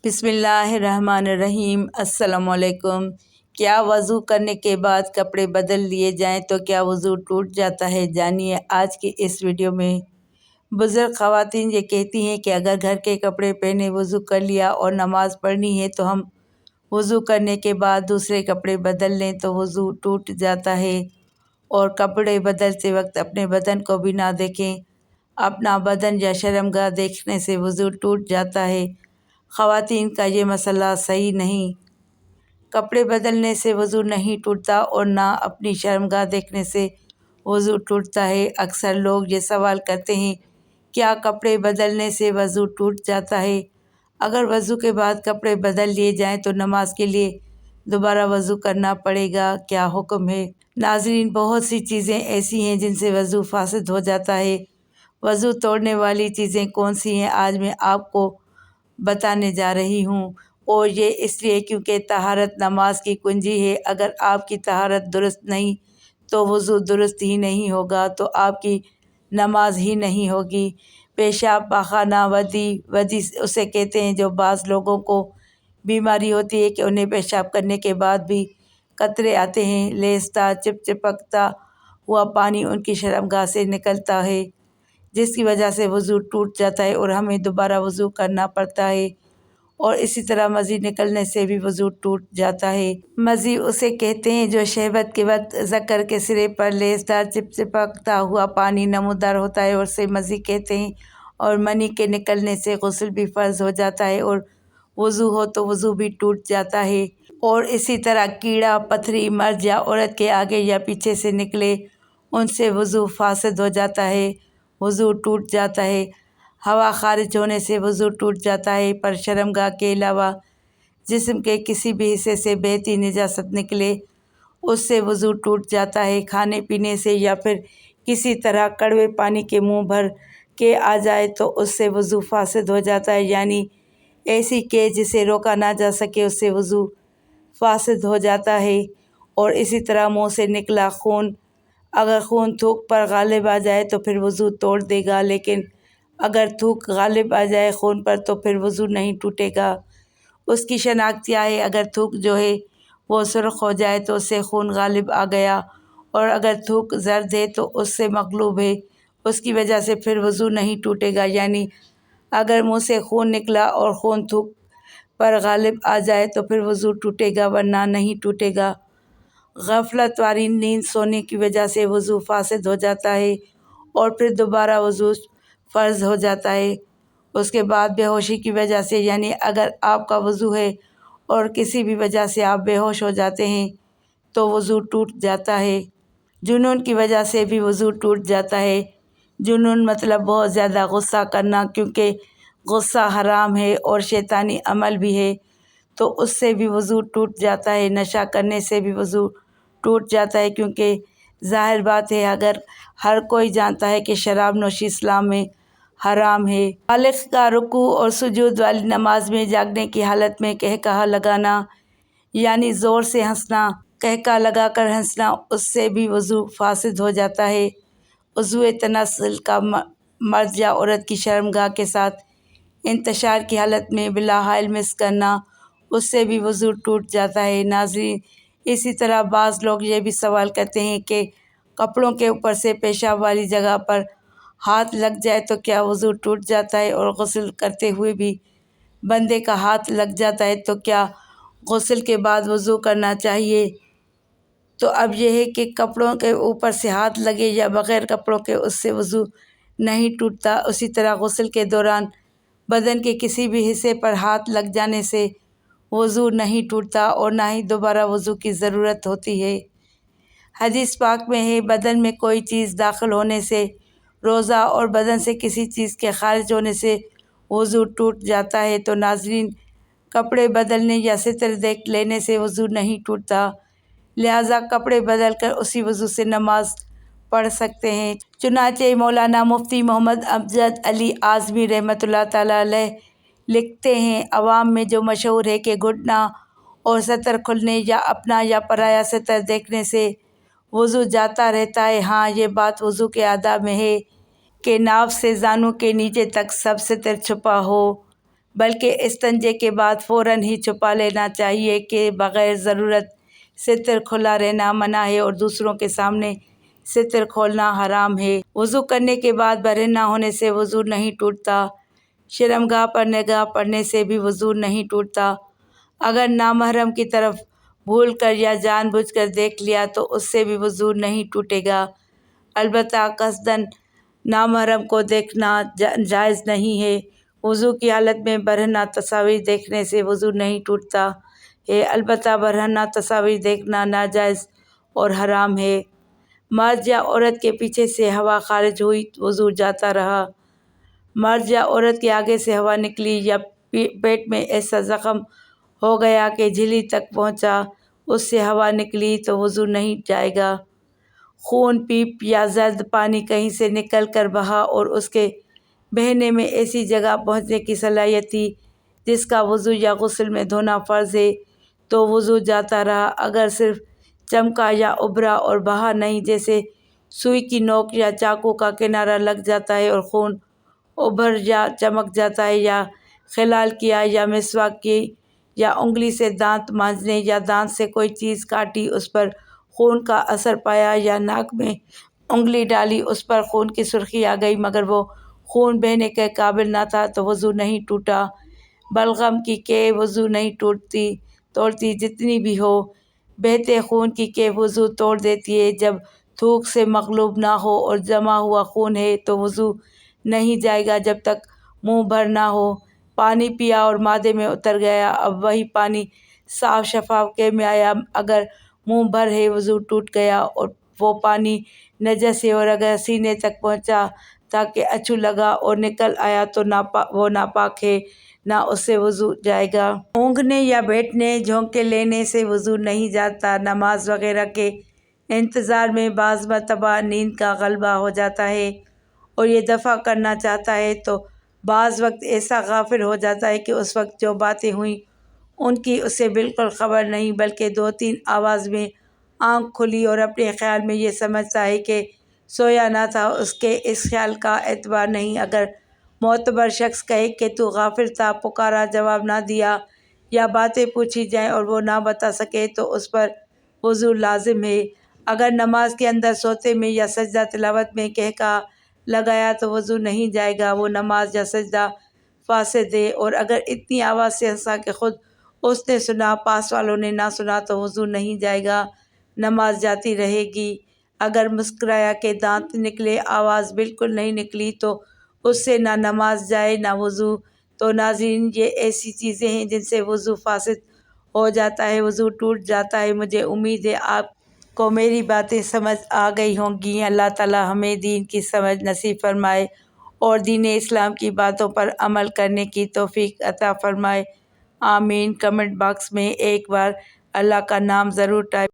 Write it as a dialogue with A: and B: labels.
A: بسم اللہ الرحمن الرحیم۔ السلام علیکم۔ کیا وضو کرنے کے بعد کپڑے بدل لیے جائیں تو کیا وضو ٹوٹ جاتا ہے؟ جانیے آج کی اس ویڈیو میں۔ بزرگ خواتین یہ کہتی ہیں کہ اگر گھر کے کپڑے پہنے وضو کر لیا اور نماز پڑھنی ہے تو ہم وضو کرنے کے بعد دوسرے کپڑے بدل لیں تو وضو ٹوٹ جاتا ہے، اور کپڑے بدلتے وقت اپنے بدن کو بھی نہ دیکھیں۔ اپنا بدن یا شرمگاہ دیکھنے سے وضو ٹوٹ جاتا ہے۔ خواتین کا یہ مسئلہ صحیح نہیں۔ کپڑے بدلنے سے وضو نہیں ٹوٹتا اور نہ اپنی شرمگاہ دیکھنے سے وضو ٹوٹتا ہے۔ اکثر لوگ یہ سوال کرتے ہیں، کیا کپڑے بدلنے سے وضو ٹوٹ جاتا ہے؟ اگر وضو کے بعد کپڑے بدل لیے جائیں تو نماز کے لیے دوبارہ وضو کرنا پڑے گا، کیا حکم ہے؟ ناظرین، بہت سی چیزیں ایسی ہیں جن سے وضو فاسد ہو جاتا ہے۔ وضو توڑنے والی چیزیں کون سی ہیں، آج میں آپ کو بتانے جا رہی ہوں، اور یہ اس لیے کیونکہ طہارت نماز کی کنجی ہے۔ اگر آپ کی طہارت درست نہیں تو وضو درست ہی نہیں ہوگا، تو آپ کی نماز ہی نہیں ہوگی۔ پیشاب پاخانہ ودی اسے کہتے ہیں جو بعض لوگوں کو بیماری ہوتی ہے کہ انہیں پیشاب کرنے کے بعد بھی قطرے آتے ہیں، لیستا چپکتا ہوا پانی ان کی شرمگاہ سے نکلتا ہے، جس کی وجہ سے وضو ٹوٹ جاتا ہے اور ہمیں دوبارہ وضو کرنا پڑتا ہے، اور اسی طرح مزید نکلنے سے بھی وضو ٹوٹ جاتا ہے۔ مزید اسے کہتے ہیں جو شہوت کے وقت ذکر کے سرے پر لیسدار چپکتا ہوا پانی نمودار ہوتا ہے، اور اسے مزید کہتے ہیں، اور منی کے نکلنے سے غسل بھی فرض ہو جاتا ہے اور وضو ہو تو وضو بھی ٹوٹ جاتا ہے۔ اور اسی طرح کیڑا پتھری مرض یا عورت کے آگے یا پیچھے سے نکلے، ان سے وضو فاسد ہو جاتا ہے، وضو ٹوٹ جاتا ہے۔ ہوا خارج ہونے سے وضو ٹوٹ جاتا ہے، پر شرمگاہ کے علاوہ جسم کے کسی بھی حصے سے بہتی نجاست نکلے اس سے وضو ٹوٹ جاتا ہے۔ کھانے پینے سے یا پھر کسی طرح کڑوے پانی کے منہ بھر کے آ جائے تو اس سے وضو فاسد ہو جاتا ہے، یعنی ایسی کہ جسے روکا نہ جا سکے، اس سے وضو فاسد ہو جاتا ہے۔ اور اسی طرح منہ سے نکلا خون، اگر خون تھوک پر غالب آ جائے تو پھر وضو توڑ دے گا، لیکن اگر تھوک غالب آ جائے خون پر تو پھر وضو نہیں ٹوٹے گا۔ اس کی شناخت کیا ہے؟ اگر تھوک جو ہے وہ سرخ ہو جائے تو اس سے خون غالب آ گیا، اور اگر تھوک زرد ہے تو اس سے مغلوب ہے، اس کی وجہ سے پھر وضو نہیں ٹوٹے گا۔ یعنی اگر منہ سے خون نکلا اور خون تھوک پر غالب آ جائے تو پھر وضو ٹوٹے گا، ورنہ نہیں ٹوٹے گا۔ غفلت واری نیند سونے کی وجہ سے وضو فاسد ہو جاتا ہے، اور پھر دوبارہ وضو فرض ہو جاتا ہے۔ اس کے بعد بے ہوشی کی وجہ سے، یعنی اگر آپ کا وضو ہے اور کسی بھی وجہ سے آپ بے ہوش ہو جاتے ہیں تو وضو ٹوٹ جاتا ہے۔ جنون کی وجہ سے بھی وضو ٹوٹ جاتا ہے۔ جنون مطلب بہت زیادہ غصہ کرنا، کیونکہ غصہ حرام ہے اور شیطانی عمل بھی ہے، تو اس سے بھی وضو ٹوٹ جاتا ہے۔ نشہ کرنے سے بھی وضو ٹوٹ جاتا ہے، کیونکہ ظاہر بات ہے اگر ہر کوئی جانتا ہے کہ شراب نوشی اسلام میں حرام ہے۔ بالغ کا رکوع اور سجود والی نماز میں جاگنے کی حالت میں قہقہہ لگانا، یعنی زور سے ہنسنا، قہقہہ لگا کر ہنسنا، اس سے بھی وضو فاسد ہو جاتا ہے۔ عضو تناسل کا مرد یا عورت کی شرمگاہ کے ساتھ انتشار کی حالت میں بلا حائل مس کرنا، اس سے بھی وضو ٹوٹ جاتا ہے۔ ناظرین، اسی طرح بعض لوگ یہ بھی سوال کرتے ہیں کہ کپڑوں کے اوپر سے پیشاب والی جگہ پر ہاتھ لگ جائے تو کیا وضو ٹوٹ جاتا ہے؟ اور غسل کرتے ہوئے بھی بندے کا ہاتھ لگ جاتا ہے تو کیا غسل کے بعد وضو کرنا چاہیے؟ تو اب یہ ہے کہ کپڑوں کے اوپر سے ہاتھ لگے یا بغیر کپڑوں کے، اس سے وضو نہیں ٹوٹتا۔ اسی طرح غسل کے دوران بدن کے کسی بھی حصے پر ہاتھ لگ جانے سے وضو نہیں ٹوٹتا، اور نہ ہی دوبارہ وضو کی ضرورت ہوتی ہے۔ حدیث پاک میں ہے، بدن میں کوئی چیز داخل ہونے سے روزہ اور بدن سے کسی چیز کے خارج ہونے سے وضو ٹوٹ جاتا ہے۔ تو ناظرین، کپڑے بدلنے یا ستر دیکھ لینے سے وضو نہیں ٹوٹتا، لہٰذا کپڑے بدل کر اسی وضو سے نماز پڑھ سکتے ہیں۔ چنانچہ مولانا مفتی محمد امجد علی اعظمی رحمۃ اللہ تعالیٰ علیہ لکھتے ہیں، عوام میں جو مشہور ہے کہ گھٹنا اور سطر کھلنے یا اپنا یا پرایا سطر دیکھنے سے وضو جاتا رہتا ہے۔ ہاں، یہ بات وضو کے آداب میں ہے کہ ناف سے زانو کے نیچے تک سب سطر چھپا ہو، بلکہ استنجے کے بعد فوراً ہی چھپا لینا چاہیے کہ بغیر ضرورت ستر کھلا رہنا منع ہے اور دوسروں کے سامنے ستر کھولنا حرام ہے۔ وضو کرنے کے بعد برہنہ ہونے سے وضو نہیں ٹوٹتا۔ شرمگاہ پر نگاہ پڑنے سے بھی وضو نہیں ٹوٹتا۔ اگر نامحرم کی طرف بھول کر یا جان بوجھ کر دیکھ لیا تو اس سے بھی وضو نہیں ٹوٹے گا، البتہ قصداً نامحرم کو دیکھنا جائز نہیں ہے۔ وضو کی حالت میں برہنہ تصاویر دیکھنے سے وضو نہیں ٹوٹتا ہے، البتہ برہنہ تصاویر دیکھنا ناجائز اور حرام ہے۔ مرد یا عورت کے پیچھے سے ہوا خارج ہوئی، وضو جاتا رہا۔ مرد یا عورت کے آگے سے ہوا نکلی یا پیٹ میں ایسا زخم ہو گیا کہ جھلی تک پہنچا، اس سے ہوا نکلی تو وضو نہیں جائے گا۔ خون، پیپ یا زرد پانی کہیں سے نکل کر بہا اور اس کے بہنے میں ایسی جگہ پہنچنے کی صلاحیت تھی جس کا وضو یا غسل میں دھونا فرض ہے تو وضو جاتا رہا۔ اگر صرف چمکا یا ابھرا اور بہا نہیں، جیسے سوئی کی نوک یا چاقو کا کنارہ لگ جاتا ہے اور خون ابھر یا چمک جاتا ہے، یا خلال کیا یا مسواک کی یا انگلی سے دانت مانجنے یا دانت سے کوئی چیز کاٹی اس پر خون کا اثر پایا، یا ناک میں انگلی ڈالی اس پر خون کی سرخی آ گئی مگر وہ خون بہنے کے قابل نہ تھا تو وضو نہیں ٹوٹا۔ بلغم کی کیف وضو نہیں توڑتی جتنی بھی ہو۔ بہتے خون کی کیف وضو توڑ دیتی ہے۔ جب تھوک سے مغلوب نہ ہو اور جمع ہوا خون ہے تو وضو نہیں جائے گا جب تک منہ بھر نہ ہو۔ پانی پیا اور معدے میں اتر گیا، اب وہی پانی صاف شفاف کیف میں آیا، اگر منہ بھر ہے وضو ٹوٹ گیا اور وہ پانی نجس ہے، اور اگر سینے تک پہنچا تاکہ اچھو لگا اور نکل آیا تو وہ ناپاک ہے، نہ اس سے وضو جائے گا۔ اونگھنے یا بیٹھنے، جھونکے لینے سے وضو نہیں جاتا۔ نماز وغیرہ کے انتظار میں بعض مرتبہ نیند کا غلبہ ہو جاتا ہے اور یہ دفع کرنا چاہتا ہے تو بعض وقت ایسا غافل ہو جاتا ہے کہ اس وقت جو باتیں ہوئیں ان کی اسے بالکل خبر نہیں، بلکہ دو تین آواز میں آنکھ کھلی اور اپنے خیال میں یہ سمجھتا ہے کہ سویا نہ تھا۔ اس کے اس خیال کا اعتبار نہیں۔ اگر معتبر شخص کہے کہ تو غافل تھا، پکارا جواب نہ دیا، یا باتیں پوچھی جائیں اور وہ نہ بتا سکے تو اس پر وضو لازم ہے۔ اگر نماز کے اندر سوتے میں یا سجدہ تلاوت میں قہقہہ لگایا تو وضو نہیں جائے گا، وہ نماز یا سجدہ فاسد ہے۔ اور اگر اتنی آواز سے ہنسا کہ خود اس نے سنا، پاس والوں نے نہ سنا تو وضو نہیں جائے گا، نماز جاتی رہے گی۔ اگر مسکرایا کہ دانت نکلے، آواز بالکل نہیں نکلی تو اس سے نہ نماز جائے نہ وضو۔ تو ناظرین، یہ ایسی چیزیں ہیں جن سے وضو فاسد ہو جاتا ہے، وضو ٹوٹ جاتا ہے۔ مجھے امید ہے آپ کو میری باتیں سمجھ آ گئی ہوں گی۔ اللہ تعالی ہمیں دین کی سمجھ نصیب فرمائے اور دین اسلام کی باتوں پر عمل کرنے کی توفیق عطا فرمائے، آمین۔ کمنٹ باکس میں ایک بار اللہ کا نام ضرور ٹائپ